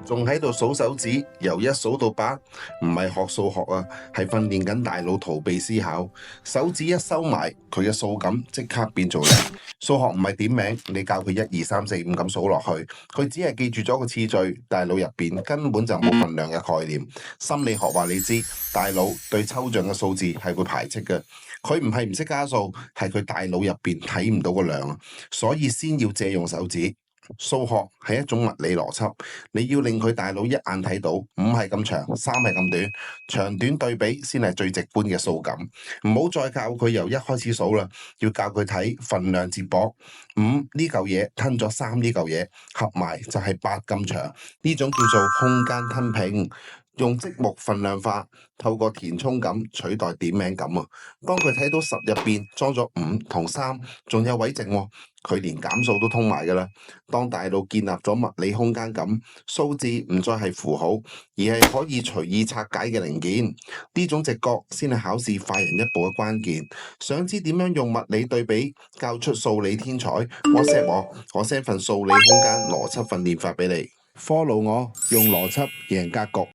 仲喺度數手指，由1數到8，唔係學數學啊，係訓練緊大腦逃避思考。手指一收埋，佢嘅數感即刻變做零。數學唔係點名，你教佢1、2、3、4、5咁數落去，佢只係記住咗個次序，大腦入邊根本就冇份量嘅概念。心理學話你知，大腦對抽象嘅數字係會排斥嘅。佢唔係唔識加數，係佢大腦入邊睇唔到個量啊，所以先要借用手指。數學係一種物理邏輯，你要令佢大腦一眼睇到5係咁長，3係咁短，長短對比先係最直觀嘅數感。唔好再教佢由1開始數啦，要教佢睇份量接駁。5呢嚿嘢吞咗3呢嚿嘢，合埋就係8咁長，呢種叫做空間吞併。用積木份量化，透過填充感取代點名感啊！當佢睇到10入邊裝咗5同3，仲有位剩喎，佢連減數都通埋㗎啦。當大腦建立咗物理空間感，數字唔再係符號，而係可以隨意拆解嘅零件。呢種直覺先係考試快人一步嘅關鍵。想知點樣用物理對比教出數理天才？WhatsApp我 send 份數理空間邏輯訓練法俾你。Follow 我，用邏輯贏格局。